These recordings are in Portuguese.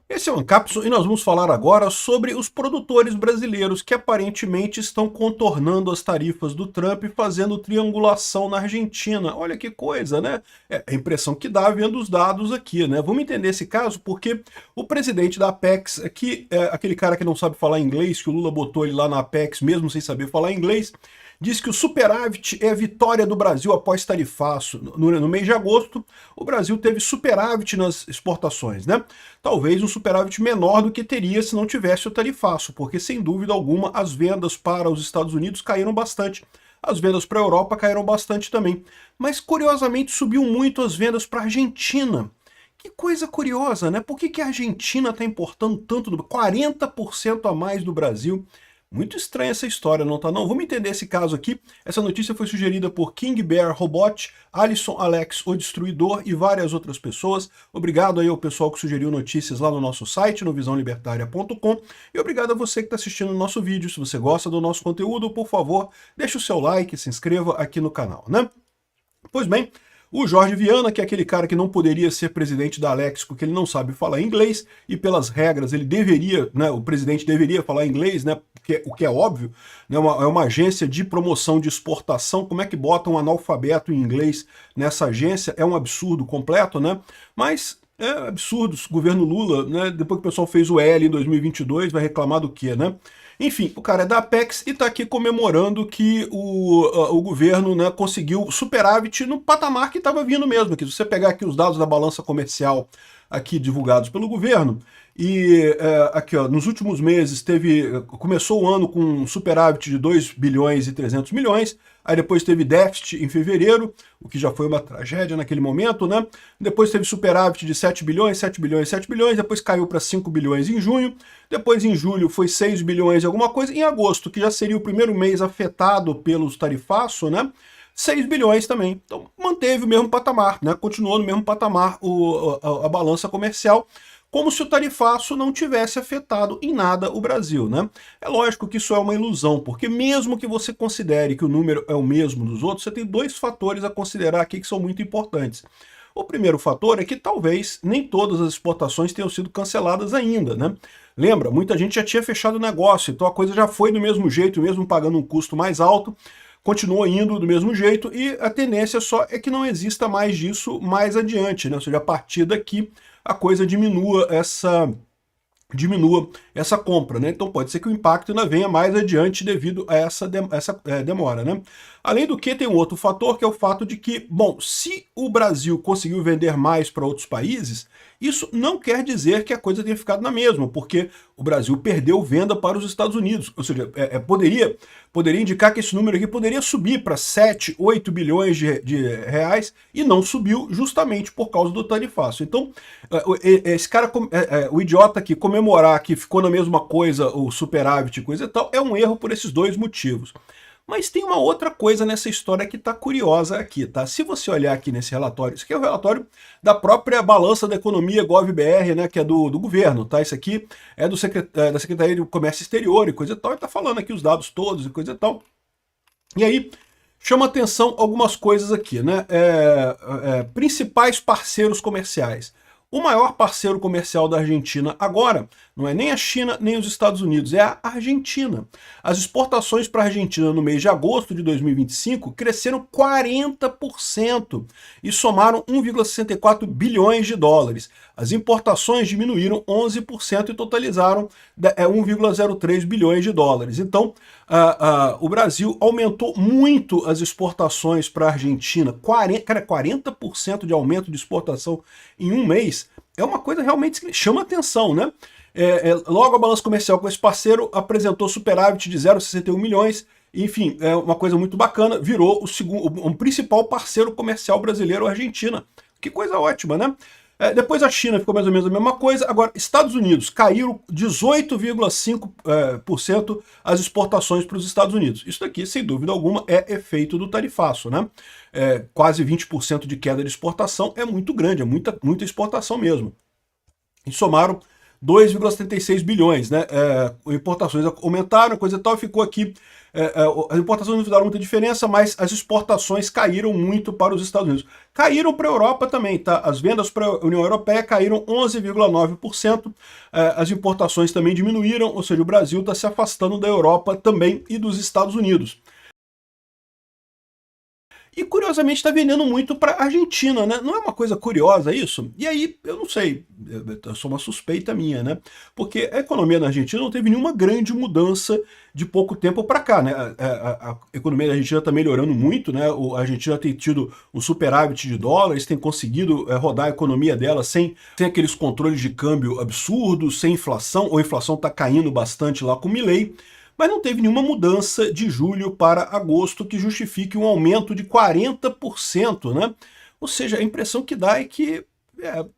Esse é o Ancapsu e nós vamos falar agora sobre os produtores brasileiros que aparentemente estão contornando as tarifas do Trump e fazendo triangulação na Argentina. Olha que coisa, né? É a impressão que dá vendo os dados aqui, né? Vamos entender esse caso porque o presidente da Apex, aqui, aquele cara que não sabe falar inglês, que o Lula botou ele lá na Apex mesmo sem saber falar inglês, diz que o superávit é a vitória do Brasil após tarifaço. No mês de agosto, o Brasil teve superávit nas exportações, né? Talvez um superávit menor do que teria se não tivesse o tarifaço, porque sem dúvida alguma as vendas para os Estados Unidos caíram bastante. As vendas para a Europa caíram bastante também. Mas curiosamente subiu muito as vendas para a Argentina. Que coisa curiosa, né? Por que a Argentina está importando tanto, 40% a mais do Brasil? Muito estranha essa história, não tá não? Vamos entender esse caso aqui. Essa notícia foi sugerida por King Bear Robot, Alisson Alex, o Destruidor e várias outras pessoas. Obrigado aí ao pessoal que sugeriu notícias lá no nosso site, no visãolibertaria.com. E obrigado a você que está assistindo o nosso vídeo. Se você gosta do nosso conteúdo, por favor, deixe o seu like, se inscreva aqui no canal, né? Pois bem, o Jorge Viana, que é aquele cara que não poderia ser presidente da Alex porque ele não sabe falar inglês, e pelas regras ele deveria, né, o presidente deveria falar inglês, né, o que é óbvio, né, é uma agência de promoção de exportação, como é que bota um analfabeto em inglês nessa agência? É um absurdo completo, né? Mas é absurdo, o governo Lula, né, depois que o pessoal fez o L em 2022, vai reclamar do quê, né? Enfim, o cara é da Apex e está aqui comemorando que o governo, né, conseguiu superávit no patamar que estava vindo mesmo. Que se você pegar aqui os dados da balança comercial aqui divulgados pelo governo, e aqui ó, nos últimos meses começou o ano com um superávit de 2 bilhões e 300 milhões, aí depois teve déficit em fevereiro, o que já foi uma tragédia naquele momento, né? Depois teve superávit de 7 bilhões, 7 bilhões, 7 bilhões, depois caiu para 5 bilhões em junho, depois em julho foi 6 bilhões e alguma coisa, em agosto, que já seria o primeiro mês afetado pelos tarifaços, né? 6 bilhões também. Então manteve o mesmo patamar, né? Continuou no mesmo patamar a balança comercial, como se o tarifaço não tivesse afetado em nada o Brasil, né? É lógico que isso é uma ilusão, porque mesmo que você considere que o número é o mesmo dos outros, você tem dois fatores a considerar aqui que são muito importantes. O primeiro fator é que talvez nem todas as exportações tenham sido canceladas ainda, né? Lembra, muita gente já tinha fechado o negócio, então a coisa já foi do mesmo jeito, mesmo pagando um custo mais alto, continua indo do mesmo jeito e a tendência só é que não exista mais disso mais adiante, né? Ou seja, a partir daqui a coisa diminua essa compra, né? Então pode ser que o impacto ainda venha mais adiante devido a essa demora, né? Além do que, tem um outro fator, que é o fato de que, bom, se o Brasil conseguiu vender mais para outros países, isso não quer dizer que a coisa tenha ficado na mesma, porque o Brasil perdeu venda para os Estados Unidos, ou seja, poderia indicar que esse número aqui poderia subir para 7, 8 bilhões de reais, e não subiu justamente por causa do tarifaço. Então, esse cara, o idiota aqui, comemorar que ficou na mesma coisa, o superávit e coisa e tal, é um erro por esses dois motivos. Mas tem uma outra coisa nessa história que está curiosa aqui, tá? Se você olhar aqui nesse relatório, isso aqui é o relatório da própria Balança da Economia GovBR, né, que é do governo, tá? Isso aqui é da Secretaria de Comércio Exterior e coisa e tal, e tá falando aqui os dados todos e coisa e tal. E aí, chama atenção algumas coisas aqui, né? Principais parceiros comerciais. O maior parceiro comercial da Argentina agora não é nem a China nem os Estados Unidos, é a Argentina. As exportações para a Argentina no mês de agosto de 2025 cresceram 40% e somaram 1,64 bilhões de dólares. As importações diminuíram 11% e totalizaram 1,03 bilhões de dólares. Então, o Brasil aumentou muito as exportações para a Argentina. 40% de aumento de exportação em um mês é uma coisa realmente que chama atenção, né? Logo a balança comercial com esse parceiro apresentou superávit de 0,61 milhões, enfim, é uma coisa muito bacana, virou o principal parceiro comercial brasileiro, a Argentina. Que coisa ótima, né? Depois a China ficou mais ou menos a mesma coisa. Agora, Estados Unidos caíram 18,5% as exportações para os Estados Unidos. Isso daqui, sem dúvida alguma, é efeito do tarifaço, né? Quase 20% de queda de exportação é muito grande, é muita exportação mesmo. E somaram 2,76 bilhões, né? Importações aumentaram, coisa e tal, ficou aqui. As importações não fizeram muita diferença, mas as exportações caíram muito para os Estados Unidos. Caíram para a Europa também, tá? As vendas para a União Europeia caíram 11,9%, as importações também diminuíram, ou seja, o Brasil está se afastando da Europa também e dos Estados Unidos. E curiosamente está vendendo muito para a Argentina, né? Não é uma coisa curiosa isso? E aí, eu não sei, é só uma suspeita minha, né? Porque a economia na Argentina não teve nenhuma grande mudança de pouco tempo para cá, né? A economia da Argentina está melhorando muito, né? A Argentina tem tido um superávit de dólares, tem conseguido rodar a economia dela sem aqueles controles de câmbio absurdos, sem inflação, ou a inflação está caindo bastante lá com o Milei. Mas não teve nenhuma mudança de julho para agosto que justifique um aumento de 40%, né? Ou seja, a impressão que dá é que,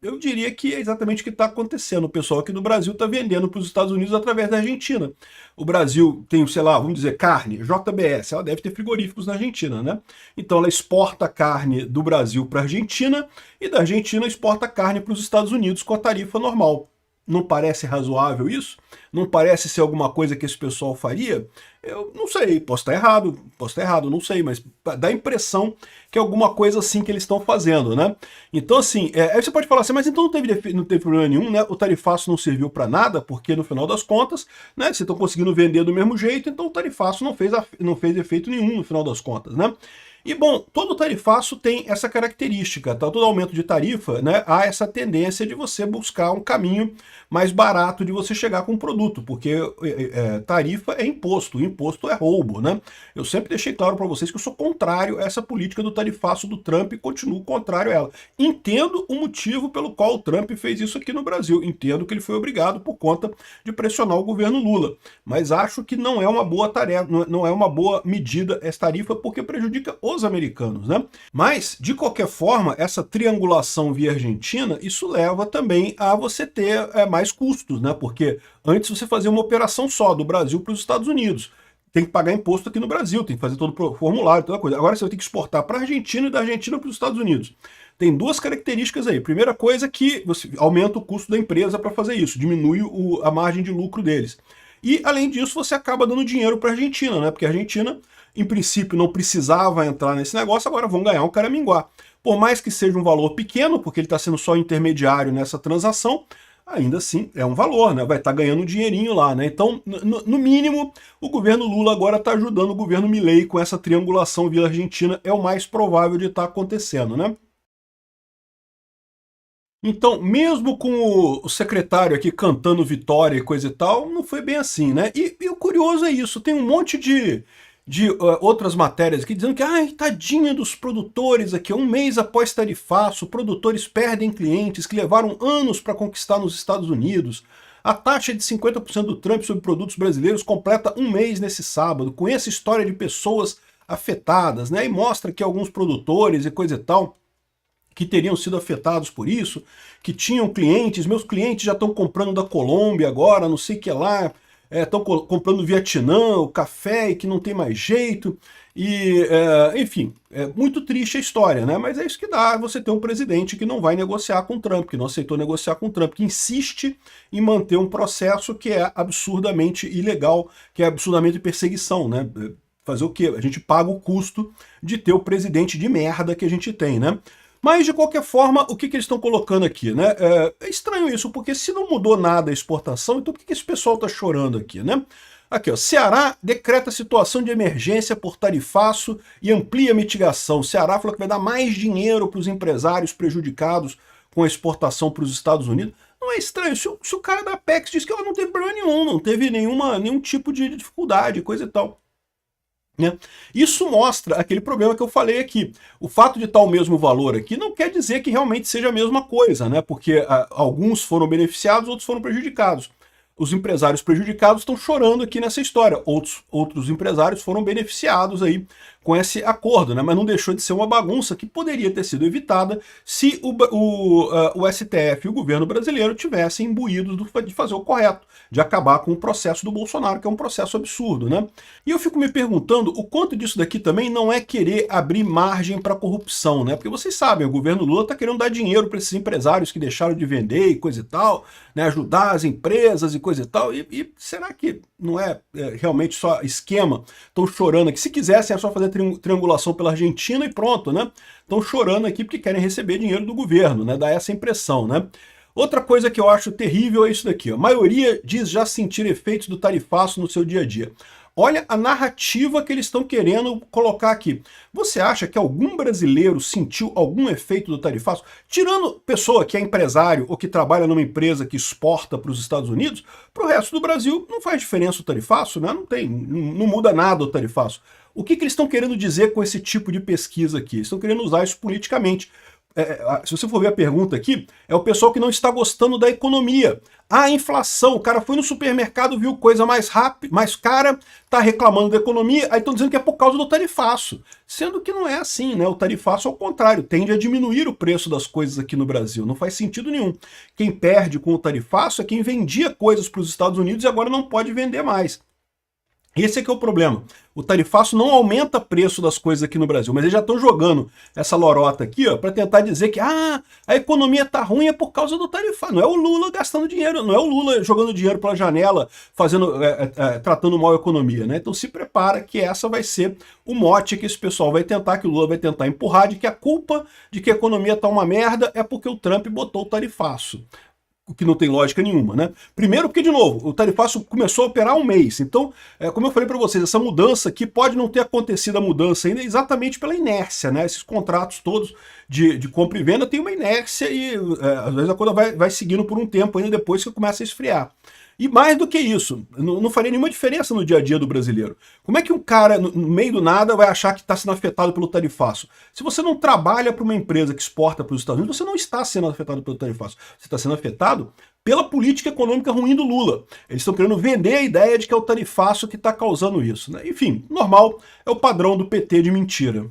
eu diria que é exatamente o que está acontecendo. O pessoal aqui do Brasil está vendendo para os Estados Unidos através da Argentina. O Brasil tem, sei lá, vamos dizer, carne, JBS, ela deve ter frigoríficos na Argentina, né? Então ela exporta carne do Brasil para a Argentina e da Argentina exporta carne para os Estados Unidos com a tarifa normal. Não parece razoável isso? Não parece ser alguma coisa que esse pessoal faria? Eu não sei, posso estar errado, não sei, mas dá a impressão que é alguma coisa assim que eles estão fazendo, né? Então, assim, aí você pode falar assim, mas então não teve problema nenhum, né? O tarifaço não serviu para nada, porque no final das contas, né, vocês estão conseguindo vender do mesmo jeito, então o tarifaço não fez efeito nenhum no final das contas, né? E, bom, todo tarifaço tem essa característica, tá? Todo aumento de tarifa, né, há essa tendência de você buscar um caminho mais barato de você chegar com um produto, porque tarifa é imposto, imposto é roubo, né? Eu sempre deixei claro para vocês que eu sou contrário a essa política do tarifaço do Trump e continuo contrário a ela. Entendo o motivo pelo qual o Trump fez isso aqui no Brasil, entendo que ele foi obrigado por conta de pressionar o governo Lula, mas acho que não é uma boa tarefa, não é uma boa medida essa tarifa, porque prejudica os americanos, né? Mas, de qualquer forma, essa triangulação via Argentina, isso leva também a você ter mais custos, né? Porque antes você fazia uma operação só, do Brasil para os Estados Unidos. Tem que pagar imposto aqui no Brasil, tem que fazer todo o formulário, toda coisa. Agora você vai ter que exportar para a Argentina e da Argentina para os Estados Unidos. Tem duas características aí. Primeira coisa é que você aumenta o custo da empresa para fazer isso, diminui a margem de lucro deles. E, além disso, você acaba dando dinheiro para a Argentina, né? Porque a Argentina, em princípio, não precisava entrar nesse negócio, agora vão ganhar um caraminguá. Por mais que seja um valor pequeno, porque ele está sendo só intermediário nessa transação, ainda assim é um valor, né? Vai estar ganhando um dinheirinho lá, né? Então, no mínimo, o governo Lula agora está ajudando o governo Milei com essa triangulação via Argentina, é o mais provável de estar acontecendo, né? Então, mesmo com o secretário aqui cantando vitória e coisa e tal, não foi bem assim, né? E o curioso é isso, tem um monte de outras matérias aqui dizendo que, ai, tadinha dos produtores aqui, um mês após tarifaço, produtores perdem clientes que levaram anos para conquistar nos Estados Unidos. A taxa de 50% do Trump sobre produtos brasileiros completa um mês nesse sábado, com essa história de pessoas afetadas, né? E mostra que alguns produtores e coisa e tal que teriam sido afetados por isso, que tinham clientes, meus clientes já estão comprando da Colômbia agora, não sei o que lá, estão comprando do Vietnã, o café, e que não tem mais jeito, e enfim, é muito triste a história, né? Mas é isso que dá você ter um presidente que não vai negociar com o Trump, que não aceitou negociar com o Trump, que insiste em manter um processo que é absurdamente ilegal, que é absurdamente perseguição, né? Fazer o quê? A gente paga o custo de ter o presidente de merda que a gente tem, né? Mas, de qualquer forma, o que eles estão colocando aqui, né? É estranho isso, porque se não mudou nada a exportação, então por que esse pessoal está chorando aqui, né? Aqui, ó, Ceará decreta situação de emergência por tarifaço e amplia a mitigação. O Ceará falou que vai dar mais dinheiro para os empresários prejudicados com a exportação para os Estados Unidos. Não é estranho? Se o cara da Apex diz que ela não teve problema nenhum, não teve nenhum tipo de dificuldade, coisa e tal. Né? Isso mostra aquele problema que eu falei aqui. O fato de estar o mesmo valor aqui não quer dizer que realmente seja a mesma coisa, né? Porque alguns foram beneficiados, outros foram prejudicados. Os empresários prejudicados estão chorando aqui nessa história. Outros empresários foram beneficiados aí com esse acordo, né? Mas não deixou de ser uma bagunça que poderia ter sido evitada se o STF e o governo brasileiro tivessem imbuídos de fazer o correto, de acabar com o processo do Bolsonaro, que é um processo absurdo, né? E eu fico me perguntando o quanto disso daqui também não é querer abrir margem para corrupção, né? Porque vocês sabem, o governo Lula está querendo dar dinheiro para esses empresários que deixaram de vender e coisa e tal, né? Ajudar as empresas e coisa e tal. E será que não é realmente só esquema? Estão chorando aqui. Se quisessem é só fazer triangulação pela Argentina e pronto, né? Estão chorando aqui porque querem receber dinheiro do governo, né? Dá essa impressão, né? Outra coisa que eu acho terrível é isso daqui. A maioria diz já sentir efeitos do tarifaço no seu dia a dia. Olha a narrativa que eles estão querendo colocar aqui. Você acha que algum brasileiro sentiu algum efeito do tarifaço? Tirando pessoa que é empresário ou que trabalha numa empresa que exporta para os Estados Unidos, para o resto do Brasil não faz diferença o tarifaço, né? Não muda nada o tarifaço. O que eles estão querendo dizer com esse tipo de pesquisa aqui? Eles estão querendo usar isso politicamente. Se você for ver a pergunta aqui, é o pessoal que não está gostando da economia. A inflação, o cara foi no supermercado, viu coisa mais rápida, mais cara, tá reclamando da economia, aí estão dizendo que é por causa do tarifaço. Sendo que não é assim, né? O tarifaço, ao contrário, tende a diminuir o preço das coisas aqui no Brasil. Não faz sentido nenhum. Quem perde com o tarifaço é quem vendia coisas para os Estados Unidos e agora não pode vender mais. Esse é que é o problema. O tarifaço não aumenta o preço das coisas aqui no Brasil, mas eles já estão jogando essa lorota aqui para tentar dizer que a economia tá ruim é por causa do tarifaço. Não é o Lula gastando dinheiro, não é o Lula jogando dinheiro pela janela, tratando mal a economia, né? Então se prepara que essa vai ser o mote que esse pessoal vai tentar, que o Lula vai tentar empurrar, de que a culpa de que a economia tá uma merda é porque o Trump botou o tarifaço. O que não tem lógica nenhuma, né? Primeiro porque, de novo, o tarifaço começou a operar há um mês. Então, como eu falei para vocês, essa mudança aqui pode não ter acontecido a mudança ainda exatamente pela inércia, né? Esses contratos todos de compra e venda tem uma inércia e às vezes a coisa vai seguindo por um tempo ainda depois que começa a esfriar. E mais do que isso, não faria nenhuma diferença no dia a dia do brasileiro. Como é que um cara, no meio do nada, vai achar que está sendo afetado pelo tarifaço? Se você não trabalha para uma empresa que exporta para os Estados Unidos, você não está sendo afetado pelo tarifaço. Você está sendo afetado pela política econômica ruim do Lula. Eles estão querendo vender a ideia de que é o tarifaço que está causando isso, né? Enfim, normal, é o padrão do PT de mentira.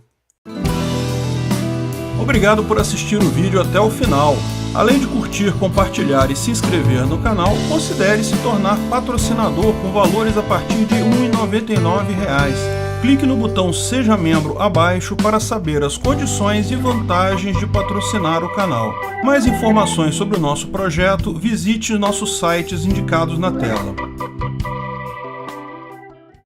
Obrigado por assistir o vídeo até o final. Além de curtir, compartilhar e se inscrever no canal, considere se tornar patrocinador com valores a partir de R$ 1,99. Clique no botão Seja Membro abaixo para saber as condições e vantagens de patrocinar o canal. Mais informações sobre o nosso projeto, visite nossos sites indicados na tela.